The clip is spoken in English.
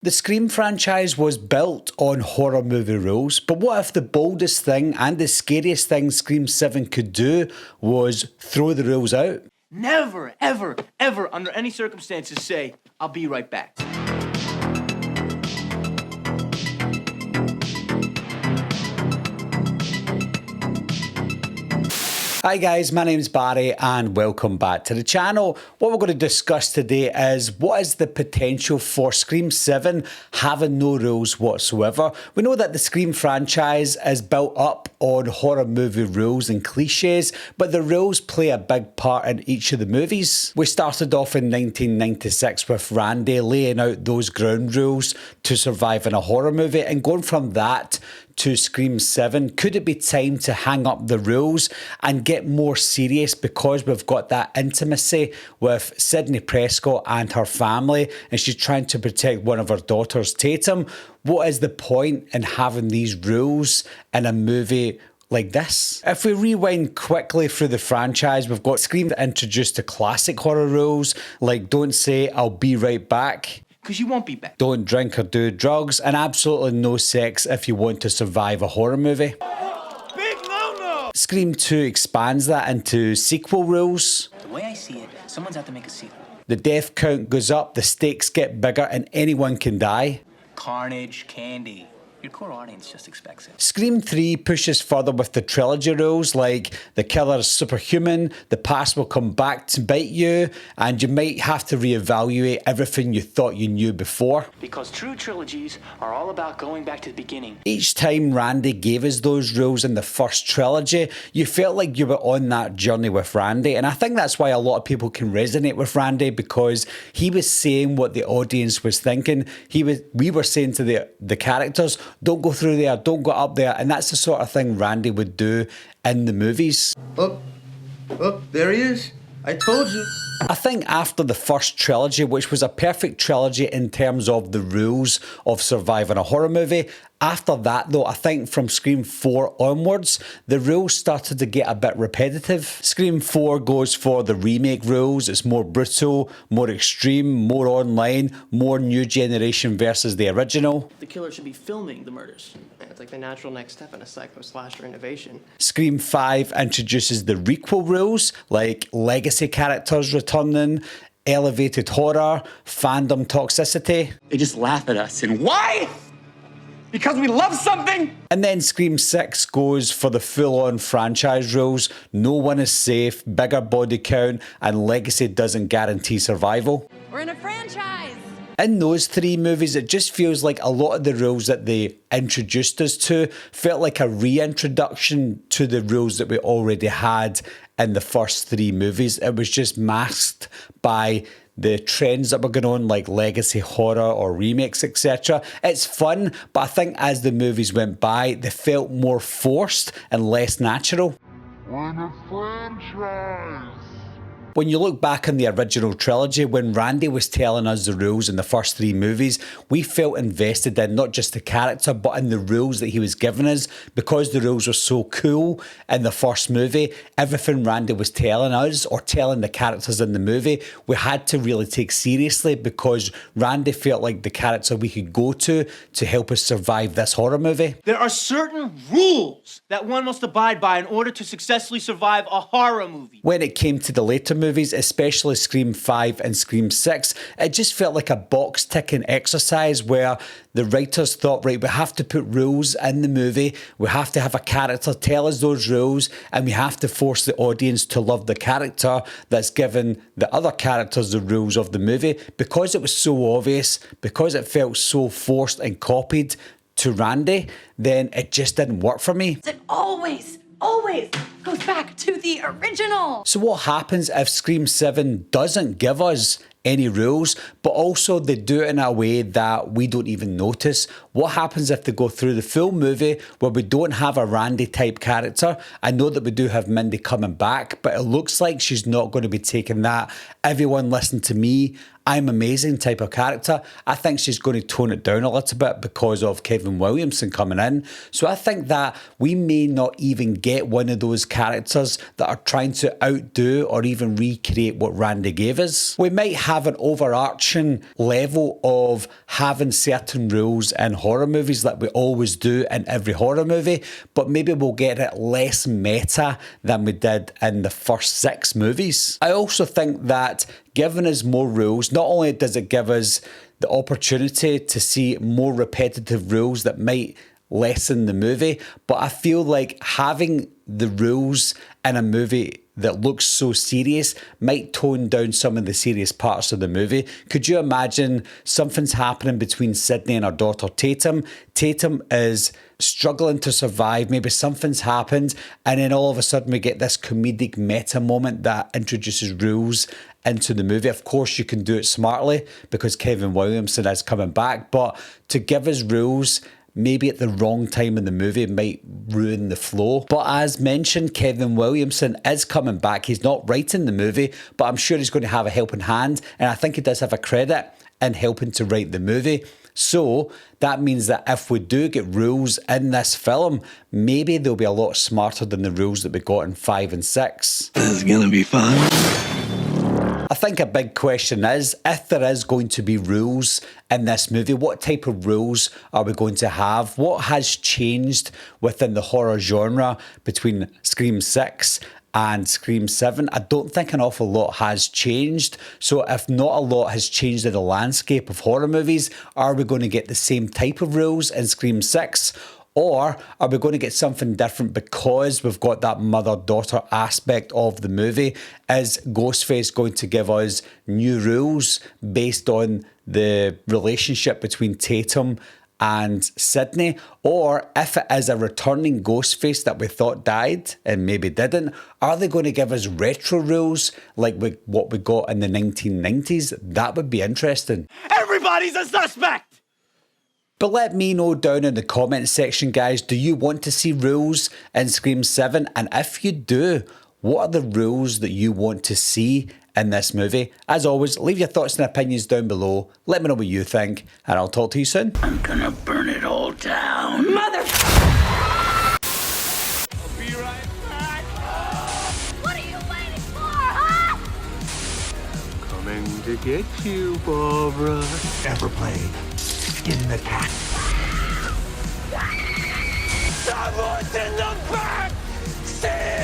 The Scream franchise was built on horror movie rules, but what if the boldest thing and the scariest thing Scream 7 could do was throw the rules out? Never, ever, ever, under any circumstances say, I'll be right back. Hi guys, my name's Barry and welcome back to the channel. What we're going to discuss today is what is the potential for Scream 7 having no rules whatsoever. We know that the Scream franchise is built up on horror movie rules and cliches, but the rules play a big part in each of the movies. We started off in 1996 with Randy laying out those ground rules to survive in a horror movie, and going from that to Scream 7, could it be time to hang up the rules and get more serious because we've got that intimacy with Sidney Prescott and her family, and she's trying to protect one of her daughters, Tatum? What is the point in having these rules in a movie like this? If we rewind quickly through the franchise, we've got Scream that introduced the classic horror rules, like don't say I'll be right back, Because you won't be back. don't drink or do drugs, and absolutely no sex if you want to survive a horror movie. Big no-no! Scream 2 expands that into sequel rules. The way I see it, someone's out to make a sequel. The death count goes up, the stakes get bigger, and anyone can die. Carnage, candy. Your core audience just expects it. Scream 3 pushes further with the trilogy rules, like the killer's superhuman, the past will come back to bite you, and you might have to reevaluate everything you thought you knew before. Because true trilogies are all about going back to the beginning. Each time Randy gave us those rules in the first trilogy, you felt like you were on that journey with Randy, and I think that's why a lot of people can resonate with Randy, because he was saying what the audience was thinking. We were saying to the characters, don't go through there, don't go up there, and that's the sort of thing Randy would do in the movies. Oh, there he is. I told you. I think after the first trilogy, which was a perfect trilogy in terms of the rules of surviving a horror movie, after that though, I think from Scream 4 onwards, the rules started to get a bit repetitive. Scream 4 goes for the remake rules. It's more brutal, more extreme, more online, more new generation versus the original. The killer should be filming the murders. It's like the natural next step in a psycho-slasher innovation. Scream 5 introduces the requel rules, like legacy characters returning, elevated horror, fandom toxicity. They just laugh at us. And why? Because we love something? And then Scream 6 goes for the full-on franchise rules. No one is safe, bigger body count, and legacy doesn't guarantee survival. We're in a franchise! In those three movies, it just feels like a lot of the rules that they introduced us to felt like a reintroduction to the rules that we already had in the first three movies. It was just masked by the trends that were going on, like legacy horror or remakes, etc. It's fun, but I think as the movies went by, they felt more forced and less natural. We're in a franchise. When you look back on the original trilogy, when Randy was telling us the rules in the first three movies, we felt invested in not just the character, but in the rules that he was giving us. Because the rules were so cool in the first movie, everything Randy was telling us or telling the characters in the movie, we had to really take seriously, because Randy felt like the character we could go to help us survive this horror movie. There are certain rules that one must abide by in order to successfully survive a horror movie. When it came to the later movies, especially Scream 5 and Scream 6, it just felt like a box ticking exercise where the writers thought, right, we have to put rules in the movie, we have to have a character tell us those rules, and we have to force the audience to love the character that's given the other characters the rules of the movie. Because it was so obvious, because it felt so forced and copied to Randy, then it just didn't work for me. It always goes back to the original. So what happens if Scream 7 doesn't give us any rules, but also they do it in a way that we don't even notice? What happens if they go through the full movie where we don't have a Randy type character? I know that we do have Mindy coming back, but it looks like she's not going to be taking that "everyone listen to me, I'm amazing type of character. I think she's going to tone it down a little bit because of Kevin Williamson coming in. So I think that we may not even get one of those characters that are trying to outdo or even recreate what Randy gave us. We might have an overarching level of having certain rules in horror movies like we always do in every horror movie, but maybe we'll get it less meta than we did in the first 6 movies. I also think that giving us more rules, not only does it give us the opportunity to see more repetitive rules that might lessen the movie, but I feel like having the rules in a movie that looks so serious might tone down some of the serious parts of the movie. Could you imagine something's happening between Sidney and her daughter Tatum? Tatum is struggling to survive, maybe something's happened, and then all of a sudden we get this comedic meta moment that introduces rules into the movie. Of course, you can do it smartly because Kevin Williamson is coming back, but to give us rules maybe at the wrong time in the movie might ruin the flow. But as mentioned, Kevin Williamson is coming back. He's not writing the movie, but I'm sure he's going to have a helping hand, and I think he does have a credit in helping to write the movie. So that means that if we do get rules in this film, maybe they'll be a lot smarter than the rules that we got in 5 and 6. This is gonna be fun. I think a big question is, if there is going to be rules in this movie, what type of rules are we going to have? What has changed within the horror genre between Scream 6 and Scream 7? I don't think an awful lot has changed. So if not a lot has changed in the landscape of horror movies, are we going to get the same type of rules in Scream 6? Or are we going to get something different because we've got that mother-daughter aspect of the movie? Is Ghostface going to give us new rules based on the relationship between Tatum and Sidney? Or if it is a returning Ghostface that we thought died and maybe didn't, are they going to give us retro rules like what we got in the 1990s? That would be interesting. Everybody's a suspect! But let me know down in the comments section, guys, do you want to see rules in Scream 7? And if you do, what are the rules that you want to see in this movie? As always, leave your thoughts and opinions down below. Let me know what you think, and I'll talk to you soon. I'm gonna burn it all down. Mother. I'll be right back. What are you waiting for, huh? Coming to get you, Barbara. Ever played Skin the Cat? Someone's in the back! Stay